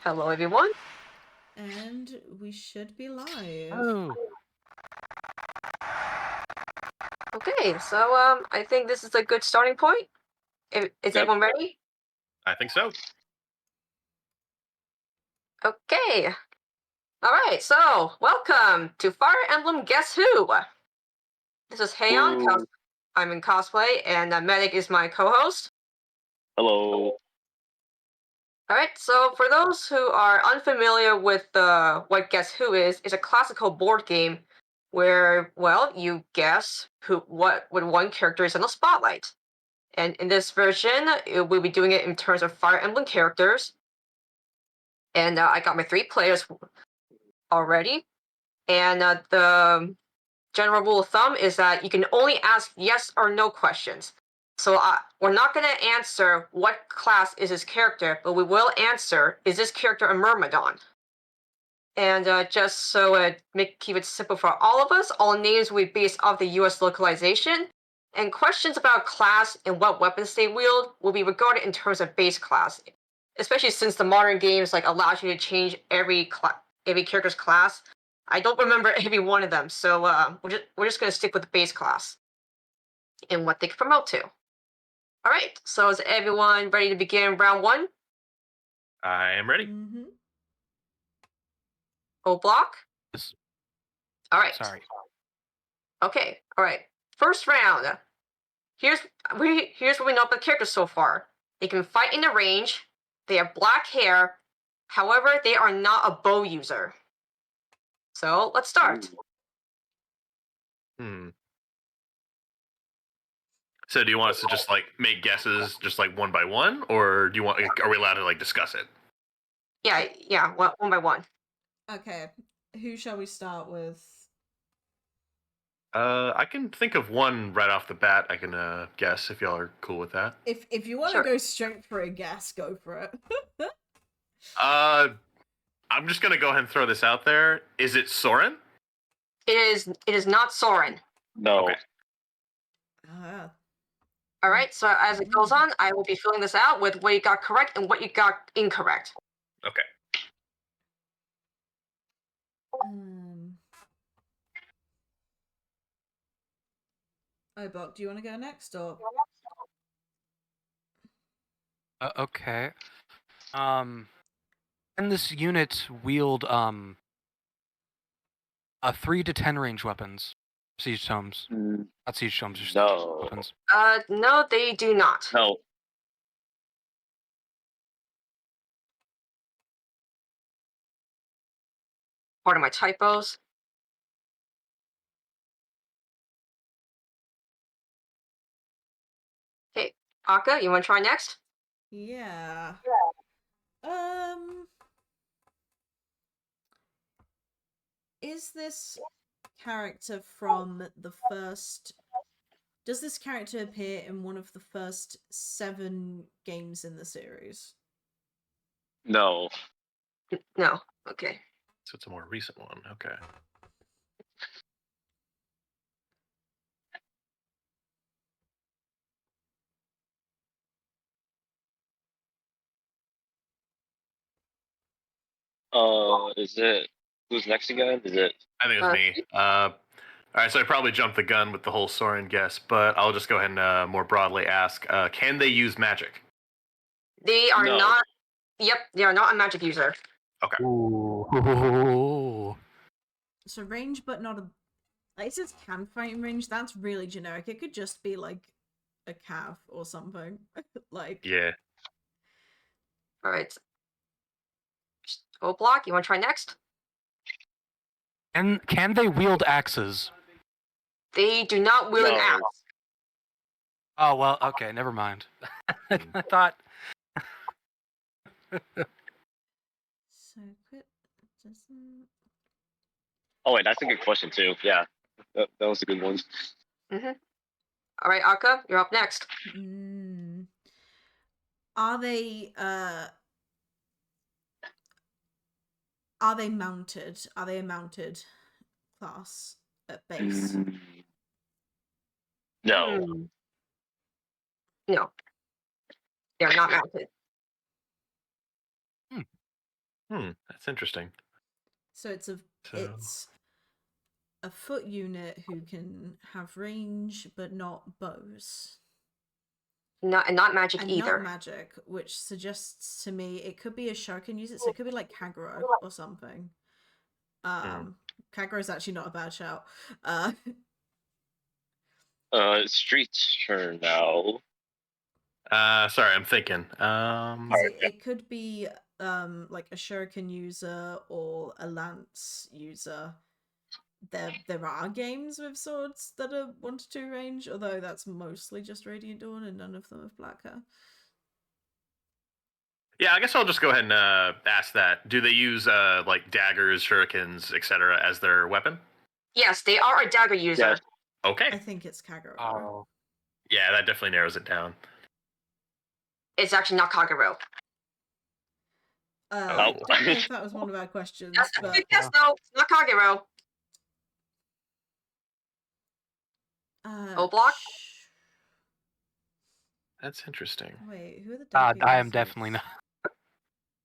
Hello, everyone. And we should be live. Oh, Okay, so I think this is a good starting point. Is Yep. everyone ready? I think so. Okay. All right. So welcome to Fire Emblem. Guess who? This is Heian. Ooh. I'm in cosplay, and Medic is my co-host. Hello. All right. So for those who are unfamiliar with what Guess Who is, it's a classical board game where, well, you guess what one character is in the spotlight. And in this version, we'll be doing it in terms of Fire Emblem characters. And I got my 3 players already. And the general rule of thumb is that you can only ask yes or no questions. So we're not going to answer what class is this character, but we will answer, is this character a Myrmidon? And just so keep it simple for all of us, all names will be based off the US localization. And questions about class and what weapons they wield will be regarded in terms of base class, especially since the modern games allows you to change every character's class. I don't remember every one of them, so we're just gonna stick with the base class and what they can promote to. All right, so is everyone ready to begin round 1? I am ready. Mm-hmm. O block. Yes. All right. Sorry. Okay. All right. First round. Here's what we know about the characters so far. They can fight in the range. They have black hair. However, they are not a bow user. So let's start. So do you want us to just make guesses just one by one, or do you want? Are we allowed to discuss it? Yeah. One by one. Okay, who shall we start with? I can think of one right off the bat. I can guess if y'all are cool with that. If you want to go straight for a guess, go for it. I'm just gonna go ahead and throw this out there. Is it Soren? It is not Soren. No. Okay. All right. So as it goes on, I will be filling this out with what you got correct and what you got incorrect. Okay. Oh, Buck, do you want to go next or? Okay. Can this unit wield a 3 to 10 range weapons? Siege tomes. Not siege tomes. Just No. weapons. No, they do not. No. Part of my typos. Okay, Akka, you want to try next? Yeah. Is this character from the first? Does this character appear in one of the first 7 games in the series? No. No. Okay. So it's a more recent one. Okay. Is it who's next again? Is it? I think it's me. All right, so I probably jumped the gun with the whole Soren guess, but I'll just go ahead and more broadly ask: can they use magic? They are No. not. Yep, they are not a magic user. Okay. Ooh. So range, but not a. Like, it says can fight in range. That's really generic. It could just be like a calf or something. Yeah. All right. O block. You want to try next? And can they wield axes? They do not wield an No. axe. Oh well. Okay. Never mind. I thought. So quit doesn't. Oh wait, that's a good question too. Yeah, that was a good one. All right, Akka, you're up next. Are they mounted? Are they a mounted class at base? No. No. They are not mounted. That's interesting. So it's So- a foot unit who can have range but not bows. Not magic And either. not magic, which suggests to me it could be a shuriken user, so it could be like Kagero or something. Kagero is actually not a bad shout. Streets turn now. Sorry, I'm thinking. It could be like a shuriken user or a lance user. There are games with swords that are 1-2 range, although that's mostly just Radiant Dawn and none of them have black hair. Yeah, I guess I'll just go ahead and ask that. Do they use like daggers, shurikens, etc. as their weapon? Yes, they are a dagger user. Yes. Okay. I think it's Kagero. Oh. Yeah, that definitely narrows it down. It's actually not Kagero. Don't know if that was one of our questions, That's a but good guess, though. It's not Kagero. Oblock? That's interesting. Wait, who are the dagger I am users? definitely not.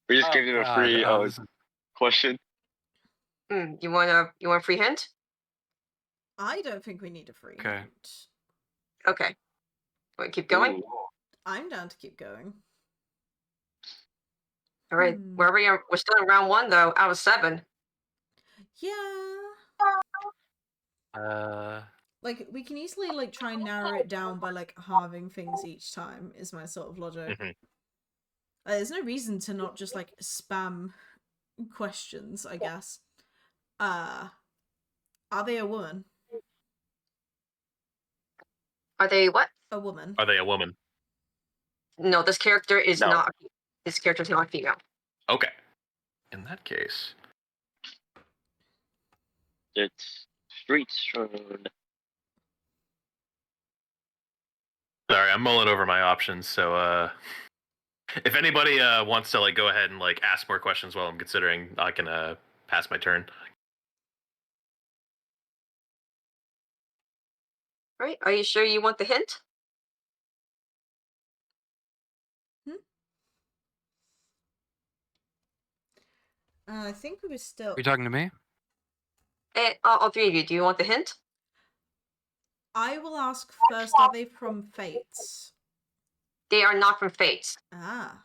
We just Oh, gave you a God, free this is- question. You want a free hint? I don't think we need a free Okay. hint. Okay. Want to keep going? Ooh. I'm down to keep going. All right. Wherever you're, we're still in round 1 though, out of 7. Yeah. Like, we can easily, like, try and narrow it down by, like, halving things each time, is my sort of logic. Mhm. There's no reason to not just, like, spam questions, I guess. Are they a woman? Are they what? A woman. Are they a woman? No, this character is No. not. This character is not female. Okay. In that case, It's streets turn. sorry, I'm mulling over my options. So, if anybody wants to like go ahead and like ask more questions while I'm considering, I can pass my turn. All right. Are you sure you want the hint? I think we were still... Are you talking to me? All 3 of you. Do you want the hint? I will ask first, are they from Fates? They are not from Fates. Ah.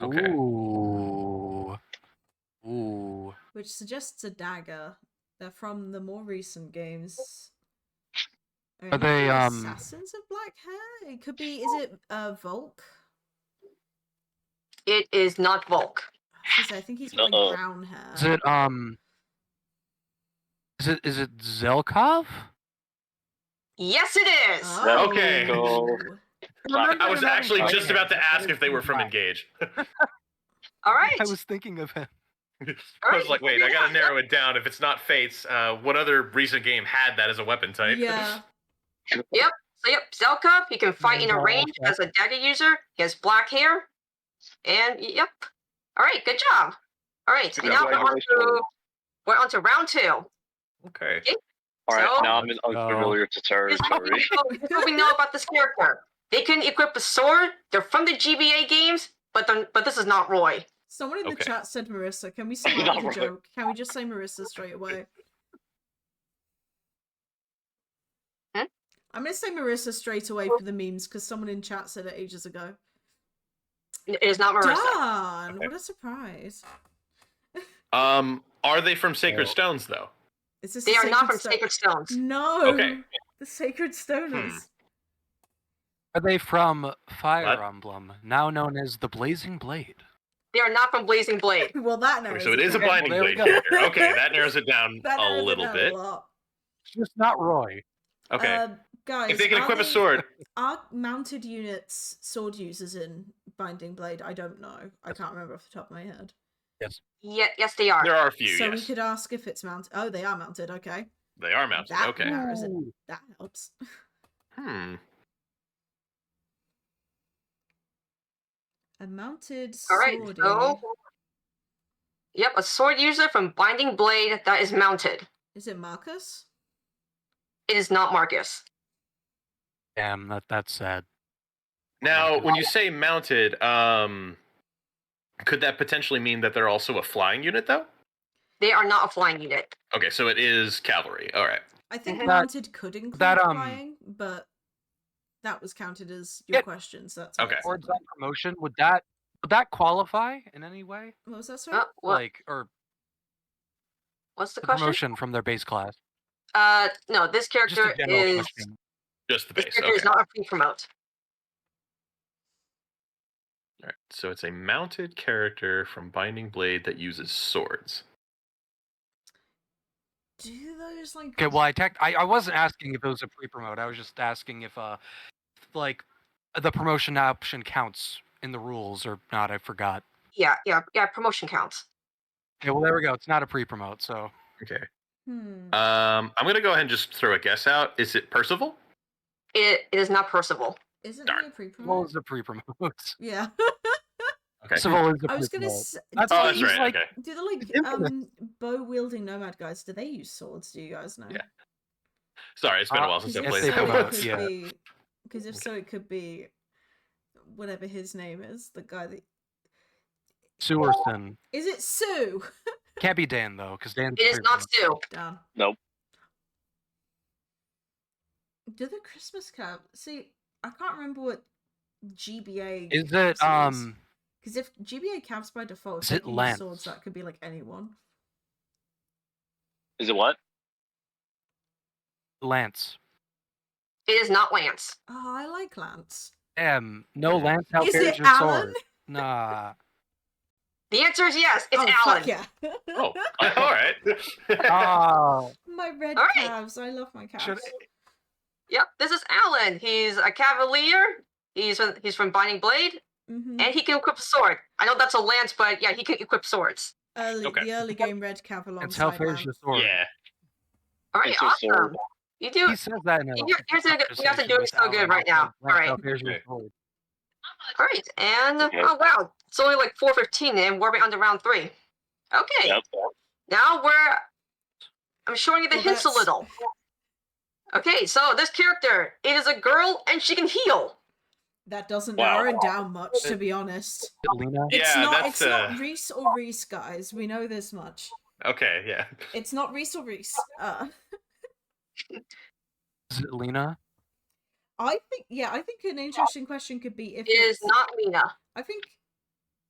Okay. Ooh. Ooh. Which suggests a dagger. They're from the more recent games. I mean, Are they, assassins of black hair? It could be. Is it Volk? It is not Volk. I think he's got like brown hair. Is it Zelkov? Yes, it is. Oh. Okay. Go. I was actually Okay. just about to ask if they were from Engage. All right. I was thinking of him. I was like, wait, I gotta narrow it down. If it's not Fates, what other recent game had that as a weapon type? Yeah. So Zelkov, he can fight in a range as a dagger user. He has black hair. And yep. All right, good job. All right, and now we're on to round 2. Okay. All right, So- now I'm in unfamiliar Here's what territory. we know about this character. They can equip a sword. They're from the GBA games, but this is not Roy. Someone in the Okay. chat said Marissa. Can we say that as a joke? Can we just say Marissa straight away? I'm gonna say Marissa straight away for the memes because someone in chat said it ages ago. It is not Marissa. Darn! Okay. What a surprise. Are they from Sacred Stones though? Is this They the are not from Stone- Sacred Stones. No. Okay. The Sacred Stoners. Are they from Fire What? Emblem, now known as the Blazing Blade? They are not from Blazing Blade. Well, that narrows So it is a down. Blinding Well, there we Blade go. character. Okay, that narrows it down That a narrows it little down bit. A lot. It's just not Roy. Okay. Guys, If they can are equip a sword, Are mounted units sword users in Binding Blade? I don't know. I can't remember off the top of my head. Yes, they are. there are a few. So Yes, we could ask if it's mounted. Oh, they are mounted. Okay, they are mounted. that Okay. narrows it. Ooh. That helps. A mounted All right, sword. so yep, a sword user from Binding Blade that is mounted. Is it Marcus? It is not Marcus. Damn, that's sad. Now, when you say mounted, Could that potentially mean that they're also a flying unit, though? They are not a flying unit. Okay, so it is cavalry. All right. I think Mhm. mounted could include flying, but that was counted as your question, so that's Okay. Towards that promotion, would that qualify in any way? What was that, sorry? What? Like, or What's the the question? promotion from their base class? No, this Just character a general is question. Just the this base. character Okay. is not a free promote. All right. So it's a mounted character from Binding Blade that uses swords. Do those like Okay, well, I wasn't asking if it was a pre-promote. I was just asking if like the promotion option counts in the rules or not. I forgot. Yeah. Promotion counts. Okay, well, there we go. It's not a pre-promote, so Okay. Hmm. I'm gonna go ahead and just throw a guess out. Is it Percival? It is not Percival. Isn't Darn. he a well, pre-promote? it's a pre-promote. Yeah. Okay. Civil is a I was gonna pre-promote. say, That's Oh, why that's he's right. like, Okay. do the like infamous. bow wielding nomad guys? Do they use swords? Do you guys know? Yeah. Sorry, it's been a while Because since I if Yes, played they so, that it promote, could yeah. be. Because if so, it could be whatever his name is. The guy that Sewerson. is it Sue? Can't be Dan though, because Dan's It is not pre-promote. Stu. Damn. Nope. Do the Christmas cap? See, I can't remember what GBA. Is it Because if GBA caps by default, Is if it they use Lance? swords, that could be like anyone. Is it what? Lance? It is not Lance. Oh, I like Lance. No Lance. How Is cares it your Alan? sword? Nah. The answer is yes. It's oh, Alan. fuck yeah. Oh, all right. Oh. My red All right. calves. I love my calves. Should- Yep, this is Alan. He's a cavalier. He's from Binding Blade, Mm-hmm. and he can equip a sword. I know that's a lance, but yeah, he can equip swords. Okay. The early game red cav It's how alongside fares your Lance. sword. Yeah. All right, It's your awesome. sword. You do. He says that in a You guys are doing with so good Alan. right now. Lance, All right. How fares your Okay. sword? All right, and Okay. oh wow, it's only like 4:15, and we're on to round 3. Okay, Yep. now I'm showing you the Well, hints a that's- little. Okay, so this character, it is a girl, and she can heal. That doesn't Wow. narrow it down much, to be honest. Lena? It's Yeah, not. that's, It's not Reese or Reese, guys. We know this much. Okay. Yeah. It's not Reese or Reese. Is it Lena? I think an interesting question could be if It is it's. not Lena. I think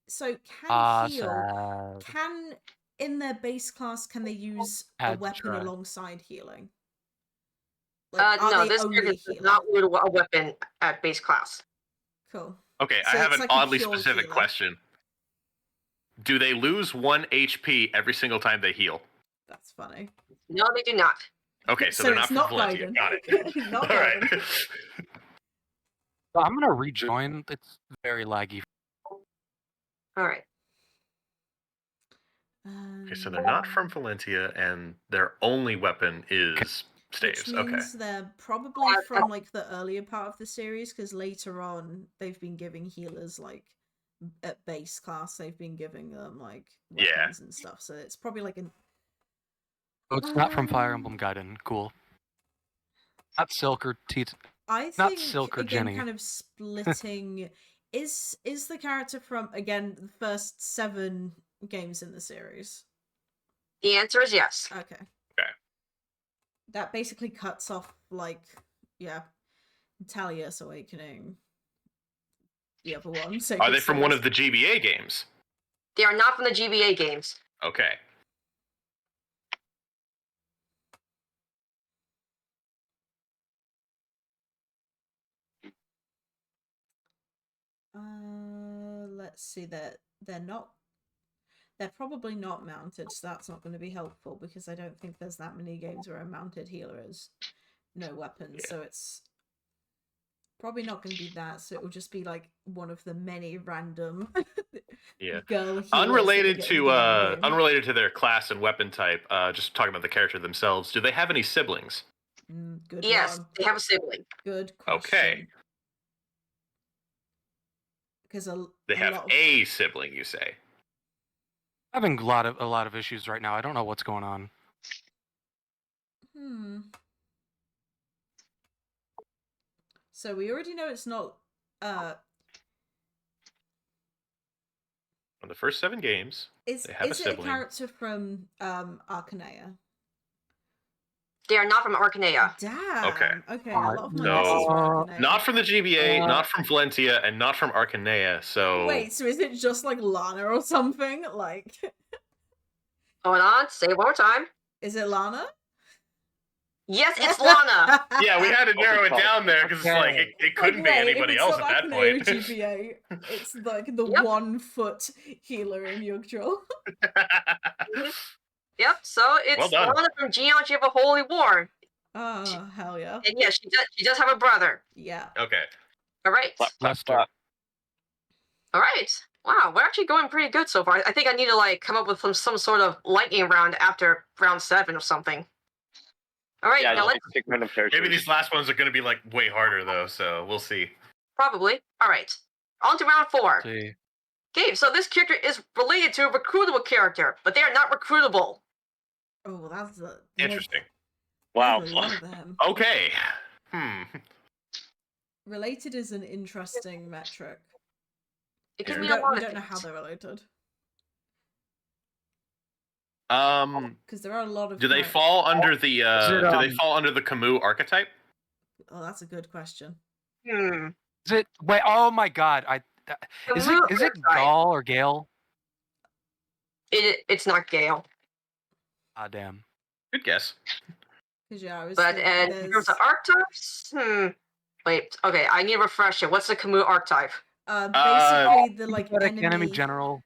so. Can heal? Sad. Can in their base class can they use a Had to weapon try. alongside healing? Like, are No, they this only character does healing? not wield a weapon at base class. Cool. Okay. I So have it's an like a oddly pure specific healer. question. Do they lose 1 HP every single time they heal? That's funny. No, they do not. Okay, so So they're it's not not from Valentia. Gaiden. Got it. Not All right. Gaiden. So I'm gonna rejoin. It's very laggy. All right. Okay, so they're not from Valentia, and their only weapon is staves. Which Okay. means they're probably from like the earlier part of the series, because later on they've been giving healers like at base class they've been giving them like Yeah. weapons and stuff. So it's probably like an Oh, it's not from Fire Emblem Gaiden. Cool. Not Silk or Teat. I Not think Silk or again Jenny. kind of splitting is the character from again the first 7 games in the series. The answer is yes. Okay. Okay. That basically cuts off like Talia's Awakening. The other one. Are they from one of the GBA games? They are not from the GBA games. Okay. Let's see that they're probably not mounted, so that's not going to be helpful because I don't think there's that many games where a mounted healer is no weapons, Yeah. so it's probably not going to be that. So it will just be like one of the many random Yeah. girl healers Unrelated that you get in the game. unrelated to their class and weapon type, just talking about the character themselves, do they have any siblings? Good Yes, one. they have a sibling. Good question. Okay. Because They have a sibling, you say. Having a lot of issues right now. I don't know what's going on. So we already know it's not Well, From the first 7 games, Is they have a it a sibling. character from Arcanea? They are not from Arcanea. Damn. Okay. Okay, a lot of my So, guesses were Arcanea. Not from the GBA, not from Valentia, and not from Arcanea. So Wait, so is it just like Lana or something? Like, Hold on, say it one more time. is it Lana? Yes, it's Lana. yeah, we had to narrow it down there because it's like it couldn't be anybody if it's else not at that Arcanea point. GBA, it's like the Yep. 1 foot healer in Yggdrasil. Yep, so it's Well done. Lana from Genealogy of a Holy War. Oh, hell yeah. And yeah, she does have a brother. Yeah. Okay. All right. Lester. All right. Wow, we're actually going pretty good so far. I think I need to like come up with some sort of lightning round after round 7 or something. All right, Yeah, now just let's pick random characters. Maybe these last ones are going to be like way harder though, so we'll see. probably. All right, on to round 4. See. Okay, so this character is related to a recruitable character, but they are not recruitable. Oh, well, that's a Interesting. Wow. There's a lot of them. Okay. Related is an interesting metric. It gives We me a lot don't of know how things. they're related. Because there are a lot of. Do they fall under the do they fall under the Camus archetype? Oh, that's a good question. Hmm. Is it? Wait. Oh my God. Is it Gaul or Gale? It's not Gale. Ah, damn. Good guess. Because yeah, I was. But thinking and in terms of archetypes, wait. Okay, I need to refresh it. What's the Camus archetype? Basically the like Enemy general.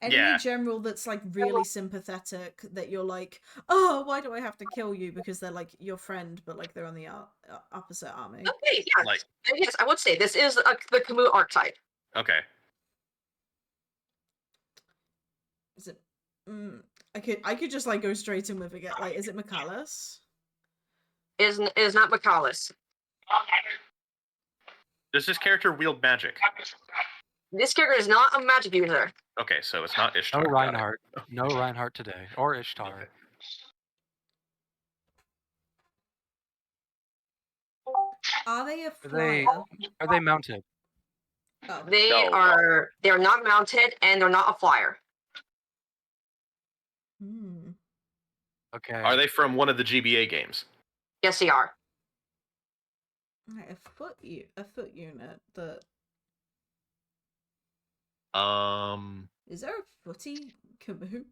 Yeah. general that's like really sympathetic. That you're like, oh, why do I have to kill you? Because they're like your friend, but like they're on the opposite army. Okay, yes, Like- yes, I would say this is the Camus archetype. Okay. Is it? I could just like go straight in with it. Like, is it Michaelis? Is not Michaelis. Does this character wield magic? This character is not a magic user. Okay, so it's not No Ishtar. Got it. Reinhardt. No Reinhardt today. Or Ishtar. Are they a They- flyer? Are they mounted? Oh. They No. are not mounted and they're not a flyer. Hmm. Okay. Are they from one of the GBA games? Yes, they are. Right, a foot unit that is there a footy Camus?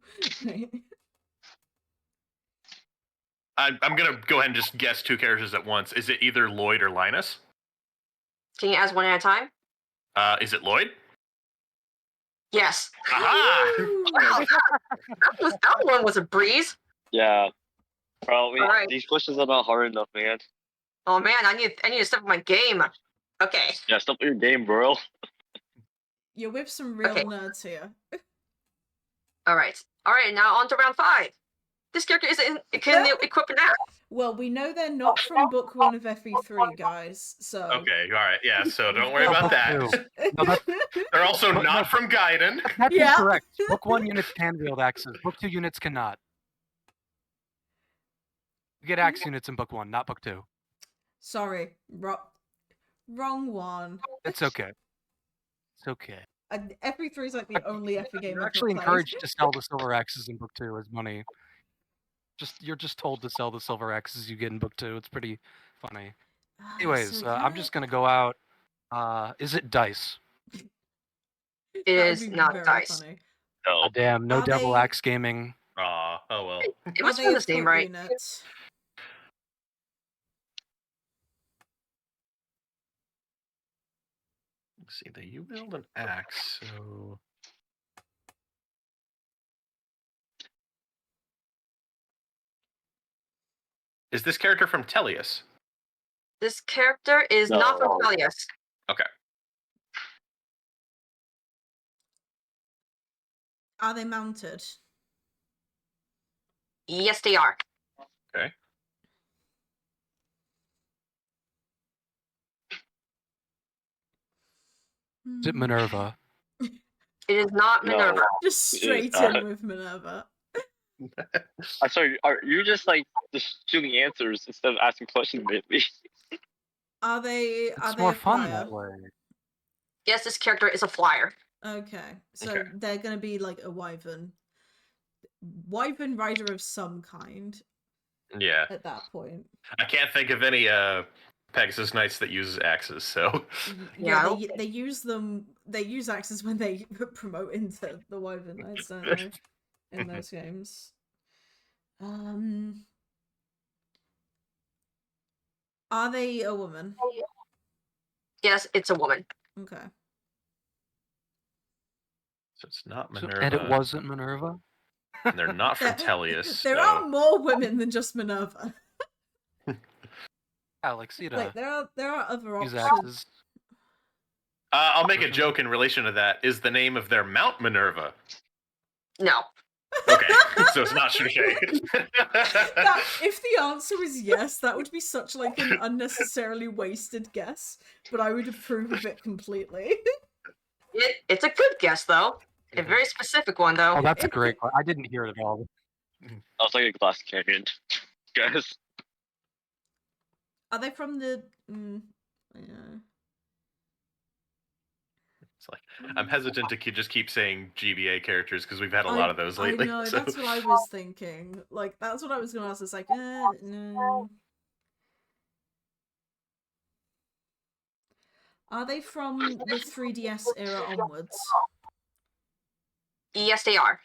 I'm gonna go ahead and just guess 2 characters at once. Is it either Lloyd or Linus? Can you ask one at a time? Is it Lloyd? Yes. Aha! Wow, that one was a breeze. Yeah. Probably. Alright. These questions are not hard enough, man. Oh man, I need to step up my game. Okay. Yeah, stop your game, bro. You're with some real Okay. nerds here. All right. Now on to round 5. This character can equip an axe. Well, we know they're not from book 1 of FE3, guys. So Okay, alright, yeah, so don't worry about that. No, that's- They're also not from Gaiden. That's Yeah. incorrect. Book 1 units can wield axes. Book 2 units cannot. You get axe units in book 1, not book 2. Sorry, wrong one. It's okay. It's okay. FE3 is like the only FE game You're I've actually not played. encouraged to sell the silver axes in book 2 as money. You're just told to sell the silver axes you get in book 2. It's pretty funny. Anyways, So I'm just gonna go out. Is it dice? It that would is be not very dice. funny. No. Oh, damn, no Are devil they- axe gaming. Aw, oh well. It Are must they be a the same, foot right? unit? Let's see, you wield an axe, so is this character from Tellius? This character is not from No. Pelias. Are they mounted? Yes, they are. Okay. Is it Minerva? It is not No. Minerva. Just It is straight not. in with Minerva. I'm sorry, are you just like just shooting answers instead of asking questions lately? Are they? Are It's they more a fun flyer? that way. Yes, this character is a flyer. Okay, so Okay. they're gonna be like a wyvern rider of some kind Yeah. at that point. I can't think of any Pegasus Knights that use axes, so Yeah, I don't they use them. They use axes when they promote into the wyvern knights, don't they? In those games. Are they a woman? Yes, it's a woman. Okay. so it's not So- Minerva. and it wasn't Minerva. And they're not from There- Tellius. There so... are more women than just Minerva. Alexita. Like there are other Use options. axes. I'll make a joke in relation to that. Is the name of their Mount Minerva? No. Okay, so it's not Shushay. That if the answer is yes, that would be such like an unnecessarily wasted guess, but I would approve of it completely. It's a good guess though. A very specific one though. Oh, that's a great one. I didn't hear it at all. I was like a glass canyon, guys. Are they from the? Yeah. It's like I'm hesitant to just keep saying GBA characters because we've had a lot of those lately. I know, so- that's what I was thinking. Like, that's what I was gonna ask. It's like, no. Are they from the 3DS era onwards? Yes, they are.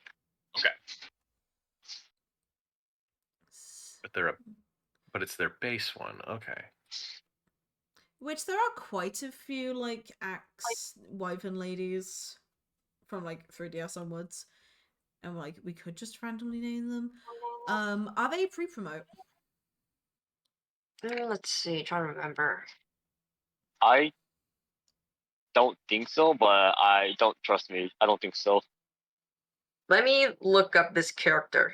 but it's their base one. Okay. Which there are quite a few like axe wyvern ladies from like 3DS onwards, and like we could just randomly name them. Are they pre-promote? Let's see. Trying to remember. I don't think so, but I don't trust me. I don't think so. Let me look up this character.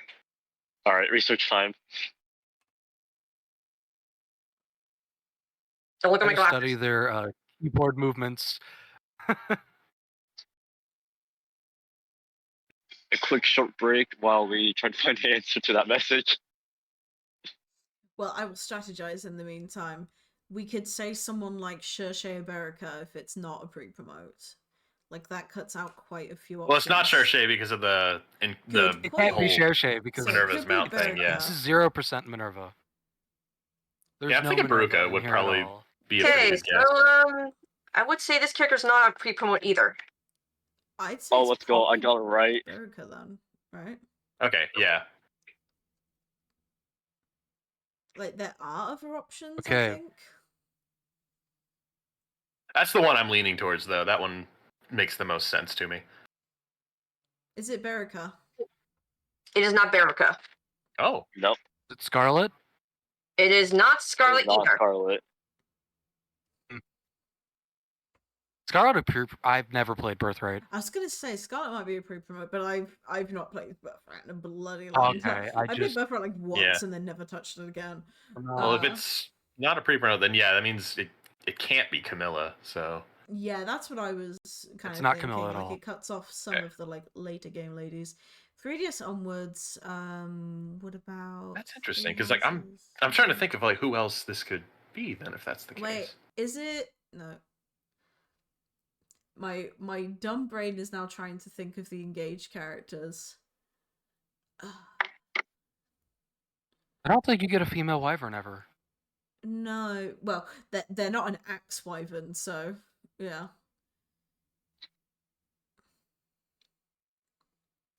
All right, research time. Don't look at my Gotta glasses. study their keyboard movements. A quick short break while we try to find the answer to that message. Well, I will strategize in the meantime. We could say someone like Shershay Iberica if it's not a pre-promote. Like that cuts out quite a few options. Well, it's not Shershay because of the Good It point. can't be whole- Shershay because So it Minerva's could be mount thing, yeah. this Iberica. is 0% Minerva. There's Yeah, I'm no thinking Minerva Baruka in would here at probably all. be a pretty Okay, good guess. so I would say this character's not a pre-promote either. I'd say Oh, it's let's go. I probably got it right. Iberica then, right? Okay, yeah. Like there are other options, I Okay. think. That's the one I'm leaning towards, though. That one makes the most sense to me. Is it Iberica? It is not Baruka. Oh, Nope. Is it Scarlet? It is not It's Scarlet not either. Scarlet. Scarlet appeared. I've never played Birthright. I was gonna say Scarlet might be a pre-promote, but I've not played Birthright in a bloody long time. Okay, I played Birthright like once Yeah. and then never touched it again. well, if Uh, it's not a pre-promote, then yeah, that means it can't be Camilla. So Yeah, that's what I was kind It's of not thinking. Camilla at Like all. it cuts off some Okay. of the like later game ladies. 3DS onwards. What about? that's interesting because like I'm Phases? trying to think of like who else this could be then if that's the case. Wait, is it no? My dumb brain is now trying to think of the engaged characters. I don't think you get a female wyvern ever. No, well, they're not an axe wyvern, so yeah.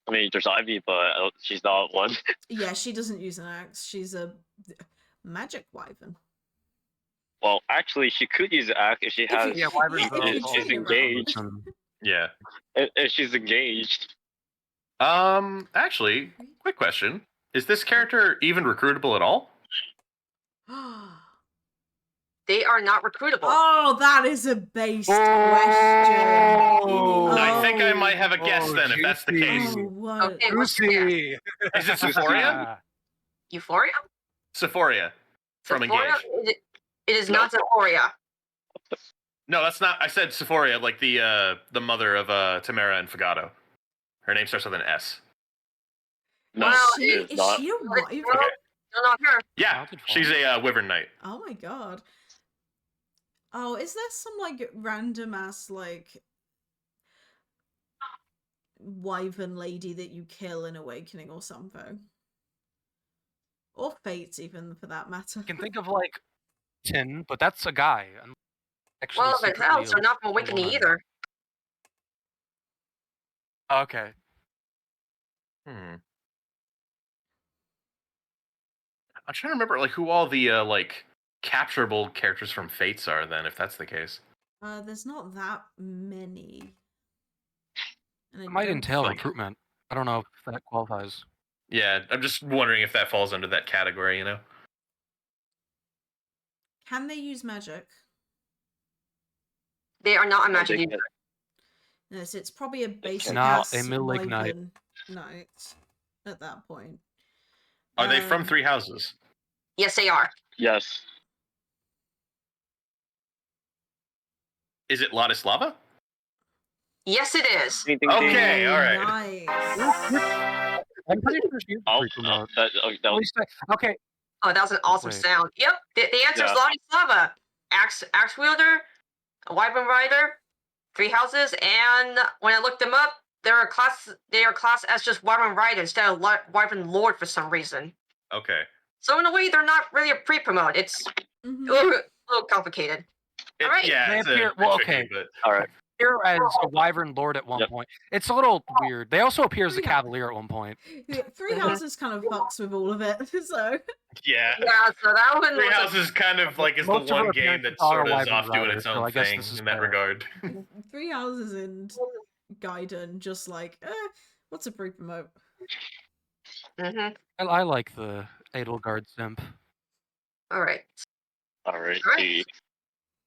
I mean, there's Ivy, but she's not one. Yeah, she doesn't use an axe. She's a magic wyvern. Well, actually, she could use an axe if she If has. you- Yeah, wyverns if are you she's turn it around. engaged. Yeah. If she's engaged. Actually, quick question: is this character even recruitable at all? They are not recruitable. Oh, that is a based question. I think I might have a guess Oh, then if that's the juicy. case. Oh, what? Okay, what's your guess? Lucy. Is it Sephoria? Euphoria? Sephoria from Sephoria? Engage. It is not Sephoria. No, that's not. I said Sephoria, like the mother of Tamara and Fagato. Her name starts with an S. No, Well, she is Is not. she a wyvern? Okay. No, not her. Yeah, Mounted she's a Wyvern Knight. Oh my god. Oh, is there some like random ass like wyvern lady that you kill in Awakening or something. Or Fate, even, for that matter. I can think of like Tin, but that's a guy. I'm actually Well, the secretly Hells are not from a Awakening woman. either. Okay. I'm trying to remember like who all the like capturable characters from Fates are then, if that's the case. There's not that many. And It might don't entail like- recruitment. I don't know if that qualifies. Yeah, I'm just wondering if that falls under that category, you know? Can they use magic? They are not a Oh, magic they user. can- Yes, it's probably a basic Not ass a malignite. wyvern knight at that point. Are they from Um, Three Houses? Yes, they are. Yes. Is it Ladislava? Yes, it is. Ding, ding, Okay, ding. all right. Nice. I'm pretty sure she's Oh, free promote. that At was least okay. Oh, that was an awesome Wait. sound. Yep, the answer is Yeah. Ladislava. Axe wielder, a wyvern rider, 3 houses, and when I looked them up, they are classed as just wyvern rider instead of wyvern lord for some reason. Okay. So in a way, they're not really a pre-promote. It's Mhm. a little complicated. All right. Yeah, They it's appear- a well, tricky, okay. but all right. Appear as a wyvern lord at one Yep. point. It's a little weird. They also appear as a Yeah. cavalier at one point. Yeah, Three Houses kind of fucks with all of it, so. yeah. Yeah, so that one Three was Houses kind of like is the Most of her one game appearances that are sort of is Wyvern off doing Rider, its so own I guess thing this is in that fair. regard. Three Houses and Gaiden just like, what's a pre-promote? Mm-hmm. I like the Edelgard simp. All right. All right. Alright.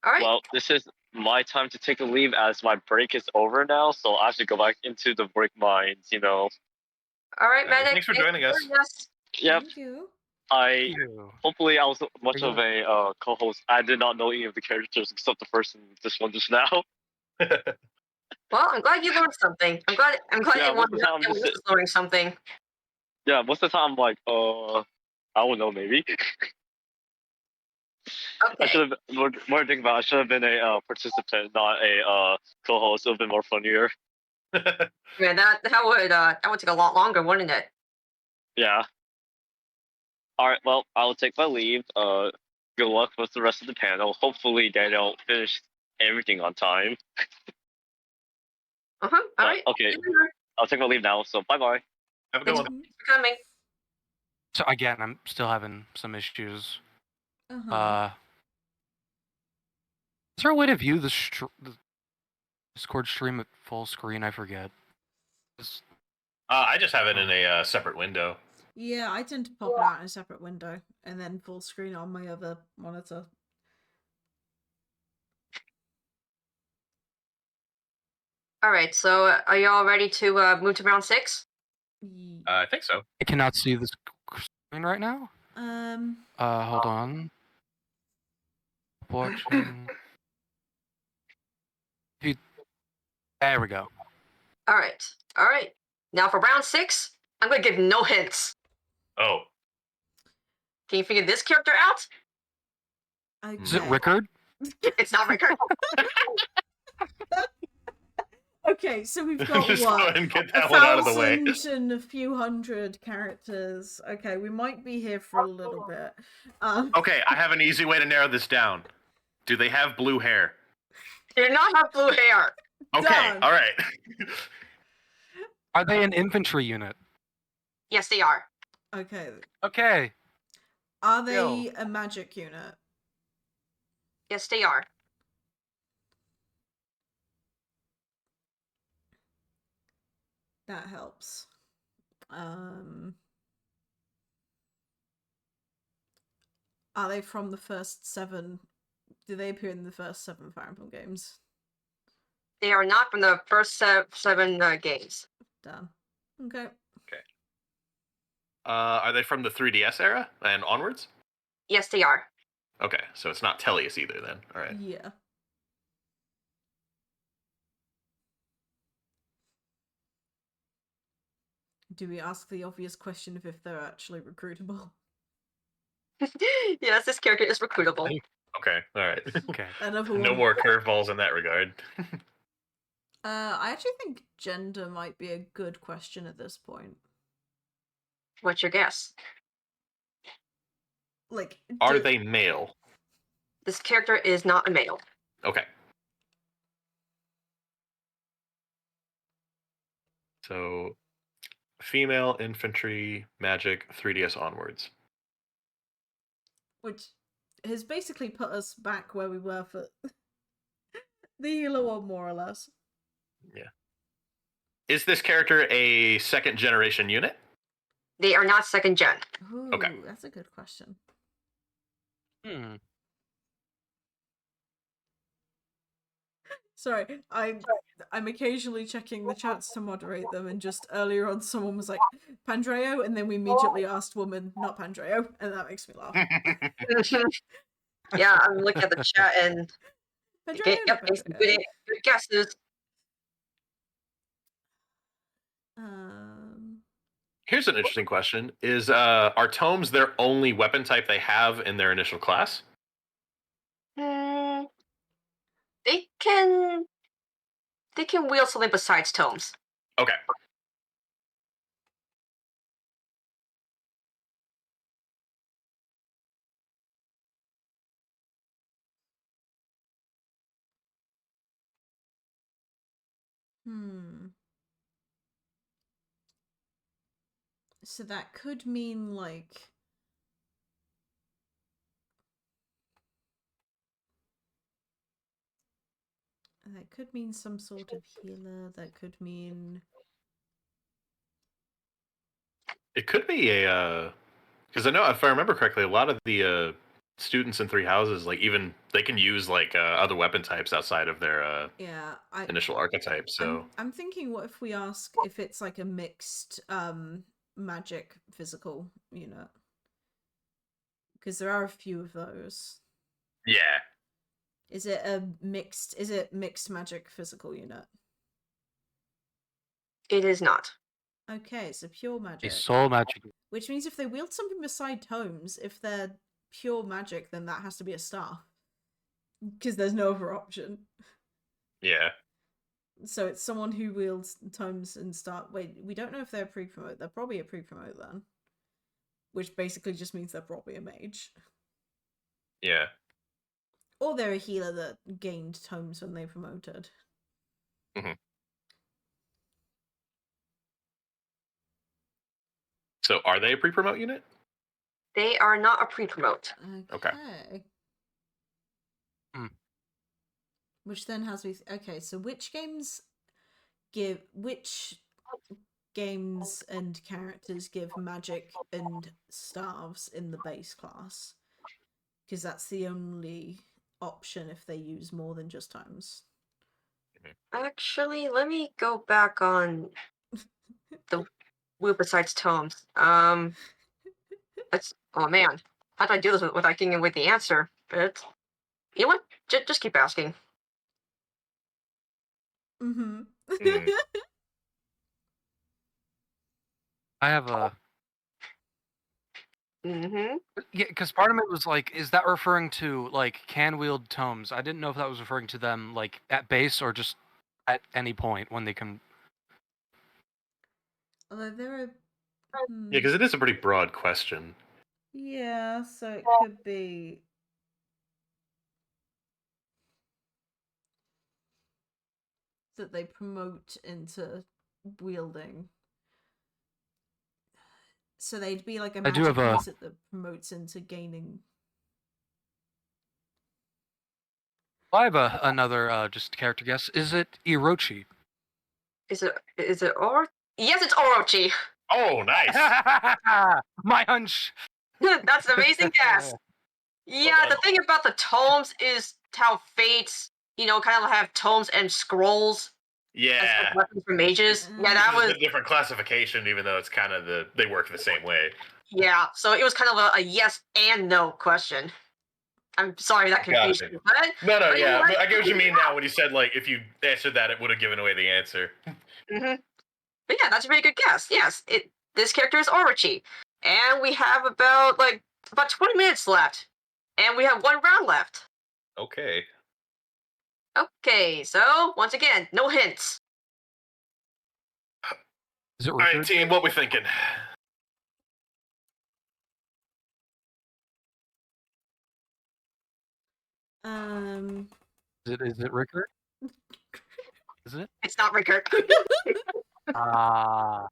All right. Well, this is my time to take a leave as my break is over now, so I have to go back into the break mines, you know. All right, Medic. Thanks for joining us. Yep. Thank you. Hopefully I was much Are of a co-host. I did not know any of the characters except the first one, this one just now. Well, I'm glad you learned something. I'm glad Yeah, everyone most of the time I'm just is learning something. Yeah, most of the time I'm like, I don't know, maybe. I Okay. should have more to think about. I should have been a participant, not a co-host. It would have been more funnier. Man, that would take a lot longer, wouldn't it? Yeah. All right. Well, I'll take my leave. Good luck with the rest of the panel. Hopefully, they don't finish everything on time. Uh-huh. All right. Okay. I'll take my leave now. So bye bye. Have a good Thanks one. Mhm. for coming. So again, I'm still having some issues. Uh-huh. Is there a way to view the Discord stream at full screen? I forget. I just have it in a separate window. Yeah, I tend to pop it out in a separate window and then full screen on my other monitor. All right. So, are y'all ready to move to round 6? I think so. I cannot see the screen right now. Hold on. Watching. There we go. All right. All right. Now for round 6, I'm gonna give no hints. Oh. Can you figure this character out? Okay. Is it Rickard? It's not Rickard. Okay, so we've got Just go what? ahead and get that one out of the way. 1,000 and a few hundred characters. Okay, we might be here for a little bit. Okay, I have an easy way to narrow this down. Do they have blue hair? They do not have blue hair. Okay, Done. all right. Are they an infantry unit? Yes, they are. Okay. Okay. Are they Yo. a magic unit? Yes, they are. That helps. Are they from the first 7? Do they appear in the first 7 Fire Emblem games? They are not from the first 7 games. Done. Okay. Are they from the 3DS era and onwards? Yes, they are. Okay, so it's not Tellius either then. All right. Yeah. Do we ask the obvious question of if they're actually recruitable? Yes, this character is recruitable. Okay, all right. Okay. Another No one. more curveballs in that regard. I actually think gender might be a good question at this point. What's your guess? Like, Are they male? This character is not a male. Okay. So, female, infantry, magic, 3DS onwards. which has basically put us back where we were for the healer one, more or less. Yeah. Is this character a second generation unit? They are not second gen. Ooh, Okay. that's a good question. Hmm. Sorry, I'm occasionally checking the chats to moderate them, and just earlier on someone was like Pandreo, and then we immediately asked woman, not Pandreo, and that makes me laugh. Yeah, I'm looking at the chat and Pandreo, yep, not getting some Pandreo. good guesses. Here's an interesting question. Are tomes their only weapon type they have in their initial class? Hmm, they can wield something besides tomes. Okay. So that could mean like that could mean some sort of healer. That could mean It could be a because I know if I remember correctly, a lot of the students in Three Houses, like even they can use like other weapon types outside of their yeah. initial archetype. So I'm thinking, what if we ask if it's like a mixed magic physical unit? Because there are a few of those. yeah, Is it mixed magic physical unit? It is not. Okay, so pure A magic. soul magic. Which means if they wield something beside tomes, if they're pure magic, then that has to be a staff. Because there's no other option. yeah. So it's someone who wields tomes and start. Wait, we don't know if they're a pre-promote. They're probably a pre-promote then. Which basically just means they're probably a mage. Yeah. Or they're a healer that gained tomes when they promoted. Mm-hmm. So are they a pre-promote unit? They are not a pre-promote. Okay. Which then has me. Okay, so which games and characters give magic and staves in the base class? Because that's the only option if they use more than just tomes. Actually, let me go back on the wheel besides tomes. That's oh man, how do I do this without getting away with the answer? But you know what? Just keep asking. Mm-hmm. I have a Mm-hmm. yeah, because part of it was like, is that referring to like can wield tomes? I didn't know if that was referring to them like at base or just at any point when they can. Although there are. Yeah, because it is a pretty broad question. Yeah, so it could be. That they promote into wielding. So they'd be like a I do magic have a- user that promotes into gaining. I have another just character guess. Is it Orochi? Is it Or? Yes, it's Orochi. Oh, nice. My hunch. That's an amazing guess. Yeah, Well the done. thing about the tomes is how fates, kind of have tomes and scrolls as Yeah. weapons for mages. Yeah, that It's was a different classification, even though it's kind of they work the same way. yeah. So it was kind of a yes and no question. I'm sorry that confused it. you, but No, but you know yeah, what? I get what you mean now when you said like if you answered that, it would have given away the answer. Mhm. But yeah, that's a very good guess. Yes, this character is Orochi, and we have about 20 minutes left, and we have one round left. Okay. Okay, so once again, no hints. Is it All right, Richard? team, what we thinking? Is it Rickard? Is it? It's not Rickard. Ah,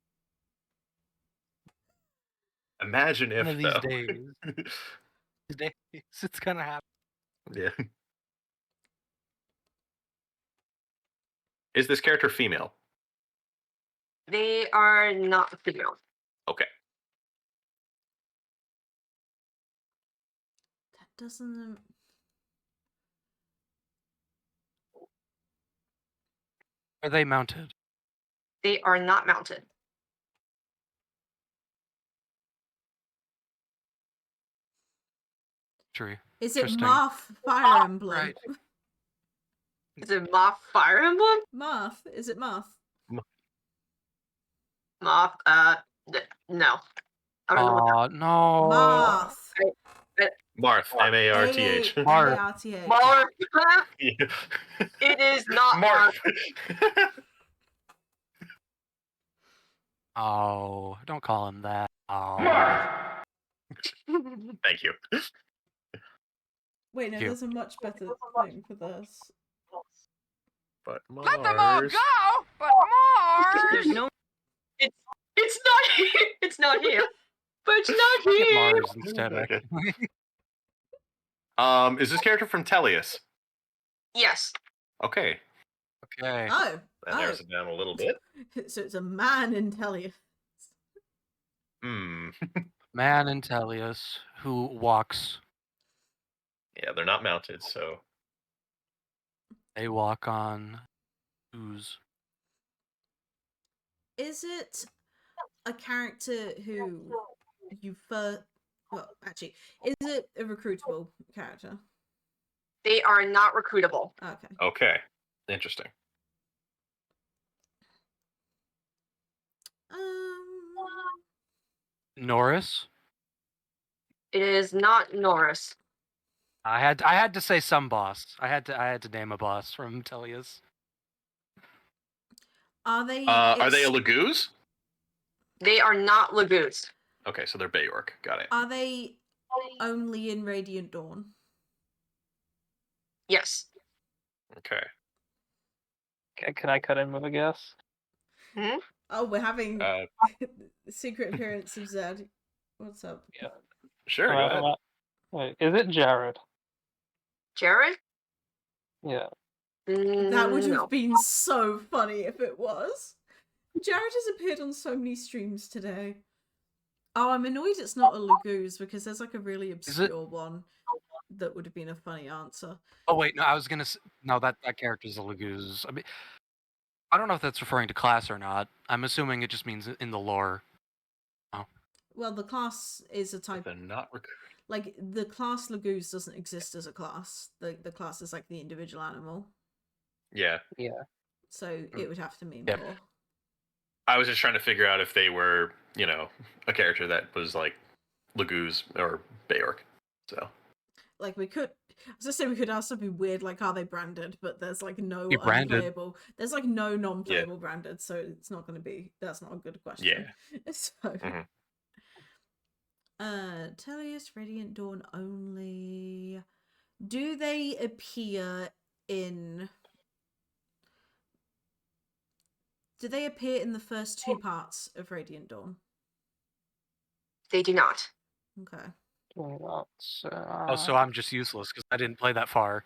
Imagine if one of these though. days. These days, it's gonna happen. Yeah. Is this character female? They are not female. Okay. That doesn't. Are they mounted? They are not mounted. True. Is it Interesting. Marth Fire Emblem? Right. Is it Moth Fire Emblem? Marth? Is it Marth? Moth, no. I don't know what Aw, no. Marth. Marth. M-A-R-T-H. Marth. M-A-R-T-H. Marth. Yeah. It is not Marth. Oh, don't call him that. Oh. Thank you. Wait, no, You. there's a much better thing for this. But Mars. Let them all go, but Mars. There's no. It's not here. It's not here. But it's not Get here. Mars instead. Okay. Actually. Is this character from Tellius? Yes. Okay. Okay. Oh, That narrows it down a little bit. so it's a man in Tellius. Hmm. Man in Tellius who walks. Yeah, they're not mounted, so They walk on ooze. Is it a character who you first... Well, actually, is it a recruitable character? They are not recruitable. Okay. okay. Interesting. Norris. It is not Norris. I had to say some boss. I had to name a boss from Tellius. Are they... Are they a Laguz? They are not Lagoos. Okay, so they're Bayork. Got it. Are they only in Radiant Dawn? Yes. Okay. Can I cut in with a guess? Oh, we're having Uh, secret appearance of Zed. What's up? sure. Go ahead. Wait, is it Jared? Jared? Yeah. That would have No. been so funny if it was. Jared has appeared on so many streams today. Oh, I'm annoyed it's not a Lagoose because there's like a really obscure one that would have been a funny answer. Oh wait, no, I was gonna. No, that character's a Laguz. I mean, I don't know if that's referring to class or not. I'm assuming it just means in the lore. Oh. Well, the class is a type. They're not Like the class Lagoose doesn't exist as a class. The class is like the individual animal. Yeah. Yeah. So it would have to mean Yep. more. I was just trying to figure out if they were, a character that was like Laguz or Bayork. So. Like we could, I was gonna say we could ask something weird like are they branded, but there's like no Be branded. unplayable. There's like no non-playable branded, so it's not gonna be. That's not a good question. Yeah. So. Mhm. Tellius, Radiant Dawn only. Do they appear in? Do they appear in the first two parts of Radiant Dawn? They do not. Okay. Oh, so I'm just useless because I didn't play that far.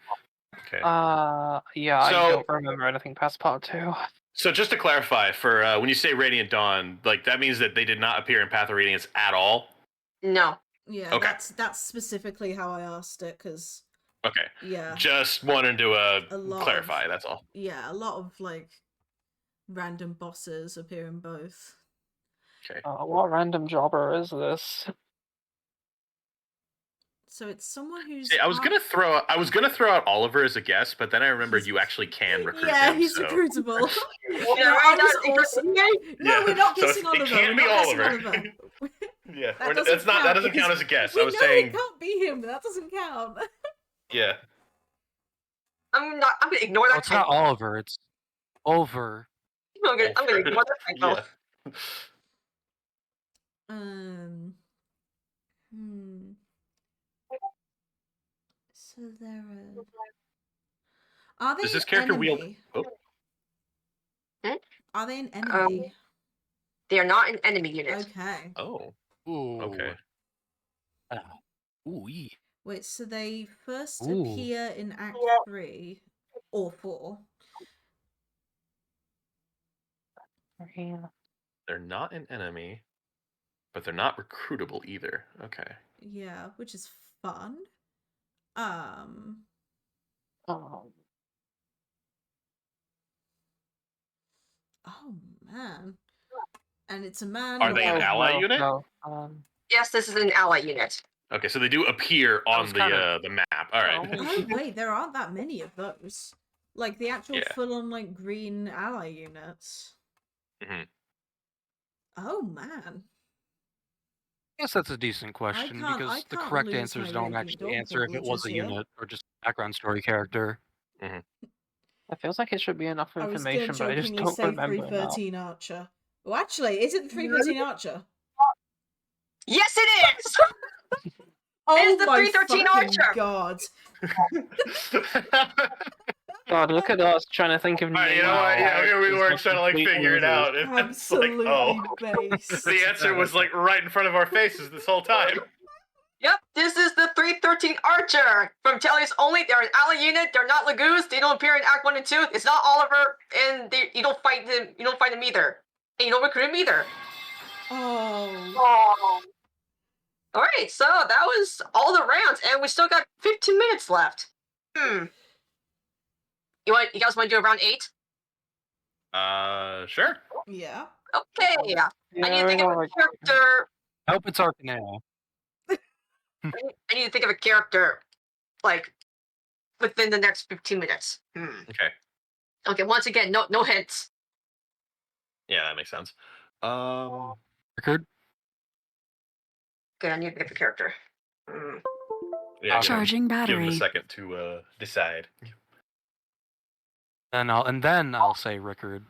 Okay. Yeah, I So- don't remember anything past part 2. So just to clarify, for when you say Radiant Dawn, like that means that they did not appear in Path of Radiance at all. No. Yeah, Okay. that's specifically how I asked it because Okay. yeah, Just wanted to A lot clarify. of- That's all. yeah, a lot of like random bosses appear in both. Okay. What random jobber is this? So it's someone who's. See, I was gonna throw out Oliver as a guess, but then I remembered He's- you actually can recruit Yeah, him. he's so. recruitable. Yeah, I was right, also- No, Yeah, we're not so guessing it Oliver. can't we're be not guessing Oliver. Yeah, That that doesn't because count as a guess. we I was know saying, it can't be him. That doesn't count. yeah. I'm gonna ignore Well, that it's not title. Oliver. It's Over. I'm gonna ignore that title. Yeah. So they're are they Does this an character wield? enemy? Oh, Are they an enemy? They are not an enemy unit. Okay. oh, Ooh. okay. Ooh. Ee. Wait, so they first Ooh. appear in Act 3 or 4. Yeah. They're not an enemy, but they're not recruitable either. Okay. Yeah, which is fun. Oh. Oh man. And it's a man. Are they an with- ally unit? No. Yes, this is an ally unit. Okay, so they do appear on was kinda- the map. All right. Oh wait, there aren't that many of those. Like the actual Yeah. full-on like green ally units. Mhm. Oh man. I guess that's a decent question I because the can't correct lose answers my don't raging actually dog answer if it was privileges a here. unit or just a background story character. It feels like it should be enough I was information, gonna but I just jokingly don't say remember now. 313 Archer. Well, actually, is it the 313 Archer? Yes, it is. Oh It's the my 313 fucking Archer! god! God, look at us trying to think of All right, names. you know what? Yeah, here we were Characters trying to like complete figure it losers. out. And it's like, Absolutely oh, based. the answer was like right in front of our faces this whole time. Yep, this is the 313 Archer from Tellius only. They're an ally unit. They're not Lagoos. They don't appear in Act 1 and 2. It's not Oliver, and you don't fight them. You don't fight them either, and you don't recruit them either. Oh. All right, so that was all the rounds, and we still got 15 minutes left. You guys want to do a round 8? Sure. Yeah. Okay. Yeah, I need to think we of got a like character. I hope it's Arcanea. I need to think of a character, like within the next 15 minutes. Okay. Okay. Once again, no hints. Yeah, that makes sense. Record? Okay, I need to think of a character. Yeah, Charging give him a battery. second to decide. And then I'll say Rickard.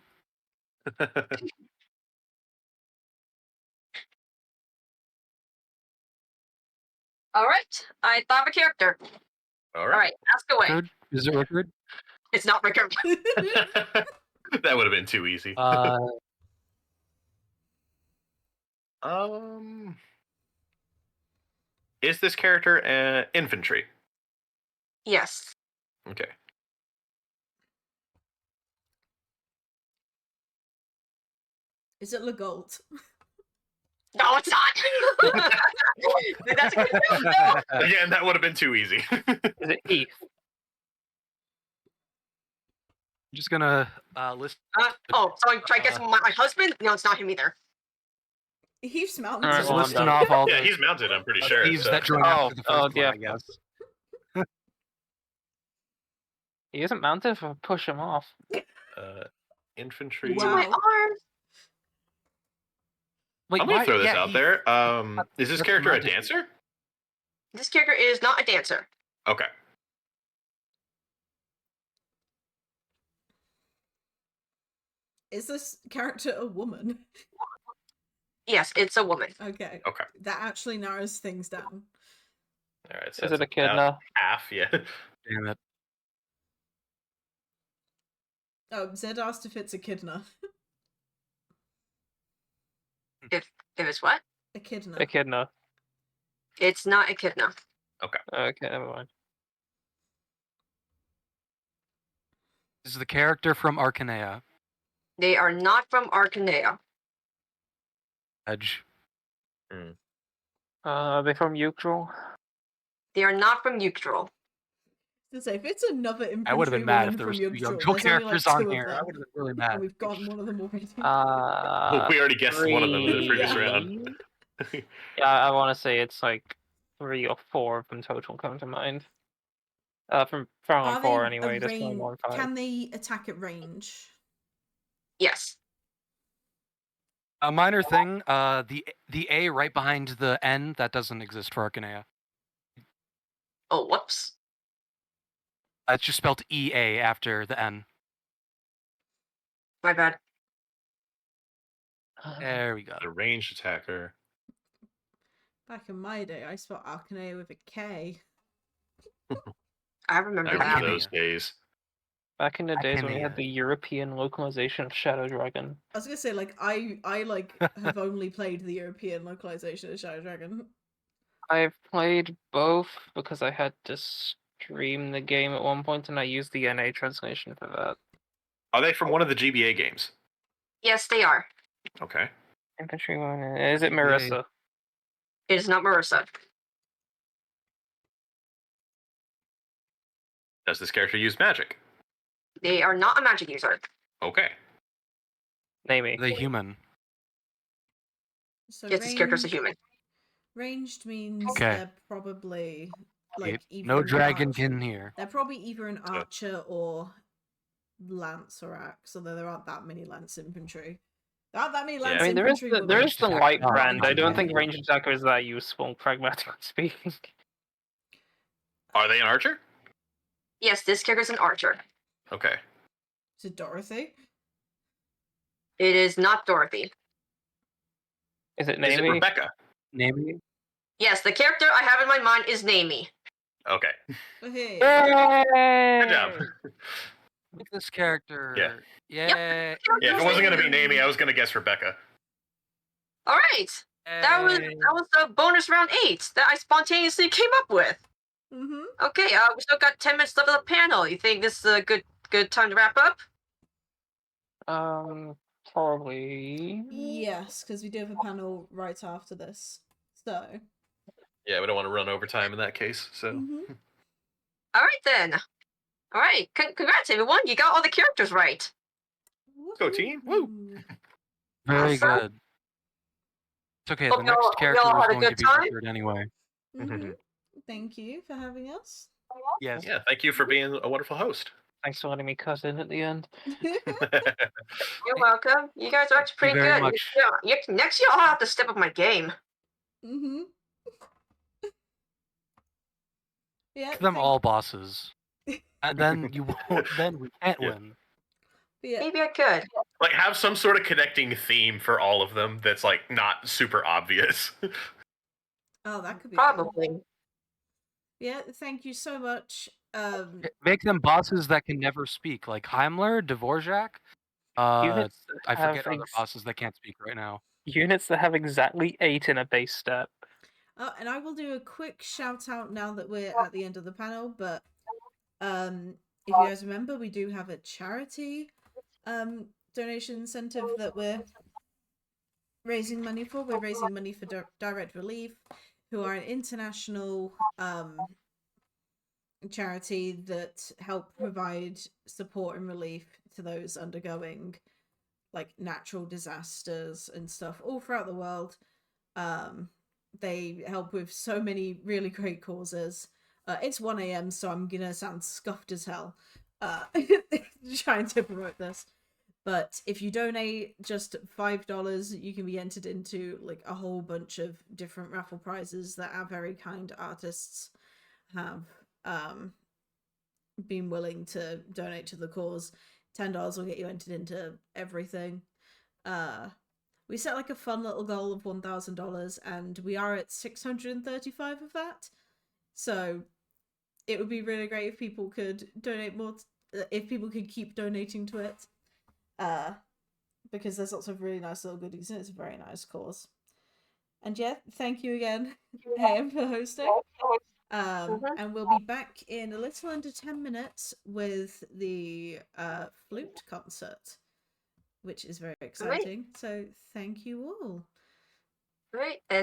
All right, I thought of a character. All All right. right, ask away. Rickard? Is it Rickard? It's not Rickard. That would have been too easy. Is this character infantry? Yes. Okay. Is it Legault? No, it's not. That's a good question. No. Again, that would have been too easy. is it Heath? I'm just gonna list. So I'm trying to guess my husband? No, it's not him either. Heath's mountain. Alright, Just well, I'm listing done. off all Yeah, the he's mounted, I'm pretty sure. thieves so- that join after the first one, yeah. I guess. He isn't mounted for push him off. Infantry. To my Wow. arm. Wait, I'm gonna why- throw this yeah, out he- there. Is this That's character a mounted. dancer? This character is not a dancer. Okay. Is this character a woman? Yes, it's a woman. Okay. Okay. That actually narrows things down. All right. So Is it a that's kid about now? half, yeah. Damn it. Oh, Zed asked if it's Echidna. If it's what? Echidna. Echidna. It's not Echidna. Okay, never mind. This is the character from Arcanea. They are not from Arcanea. Edge. Are they from Uctral? They are not from Uctral. To say, if it's another infantry I would have been mad if woman there from was two Yggdrasil, young there's only, characters like, on two of here. I them, would have been really and mad. we've gotten one of them already. We already guessed one of them in the previous three. round. Yeah, I want to say it's like 3 or 4 of them total come to mind. From Are 4 they anyway. a There's only range? 1 5. Can they attack at range? Yes. A minor thing, the A right behind the N, that doesn't exist for Arcanea. Oh, whoops. It's just spelled EA after the N. My bad. There we go. The ranged attacker. Back in my day, I spelled Arcanea with a K. I remember I that. remember Arcanea. those days. Back in the days when we Arcanea. had the European localization of Shadow Dragon. I was gonna say, like, I like have only played the European localization of Shadow Dragon. I've played both because I had to stream the game at one point, and I used the NA translation for that. Are they from one of the GBA games? Yes, they are. Okay. Infantry one. Is it Yay. Marissa? It is not Marissa. Does this character use magic? They are not a magic user. Okay. Name me. The human. So Yes, this character's a human. Ranged means Okay. they're probably like either No an dragonkin archer- here. They're probably either an archer or lance or axe, although there aren't that many lance infantry. There aren't that many lance I mean, there is infantry. the, there is the Ranged light attacker. brand. I don't Yeah. think ranged attacker is that useful, pragmatically speaking. Are they an archer? Yes, this character's an archer. Okay. To Dorothy. It is not Dorothy. Is it Is name it me? Rebecca? Name me. Yes, the character I have in my mind is Namie. Okay. But hey, Good job. With this character. Yeah. Yeah. Yeah, if it wasn't gonna be Namie, I was gonna guess Rebecca. All right, that was bonus round 8 that I spontaneously came up with. mm-hmm. Okay, we still got 10 minutes left of the panel. You think this is a good time to wrap up? Probably. Yes, because we do have a panel right after this. So. Yeah, we don't want to run overtime in that case. So. Mhm. All right then. All right, congrats everyone. You got all the characters right. Let's go team. Woo! Woohoo. Very Awesome. good. It's okay. Hope The next y'all character had is a going to good be time. Richard anyway. Mhm. Thank you for having us. Yes. Yeah, thank you for being a wonderful host. Thanks for letting me cut in at the end. You're welcome. You guys are actually pretty very good. much. Next year I'll have to step up my game. Mhm. Yeah. Make them thank- all bosses. And then you won't. Then we can't Yeah. win. Yeah. Maybe I could. Like, have some sort of connecting theme for all of them that's like not super obvious. Oh, that could be fun. Probably. Yeah. Thank you so much. Make them bosses that can never speak, like Heimler, Dvorak. Units that I forget have other bosses that can't speak right now. Units that have exactly 8 in a base stat. And I will do a quick shout out now that we're at the end of the panel. But if you guys remember, we do have a charity donation incentive that we're raising money for. We're raising money for Direct Relief, who are an international charity that help provide support and relief to those undergoing like natural disasters and stuff all throughout the world. They help with so many really great causes. It's 1 a.m, so I'm gonna sound scuffed as hell trying to promote this. But if you donate just $5, you can be entered into like a whole bunch of different raffle prizes that our very kind artists have been willing to donate to the cause. $10 will get you entered into everything. We set like a fun little goal of $1,000, and we are at 635 of that. So it would be really great if people could donate more. If people could keep donating to it, because there's lots of really nice little goodies, and it's a very nice cause. And yeah, thank you again, Ham, for hosting. And we'll be back in a little under 10 minutes with the flute concert, which is very exciting. So thank you all. Great. And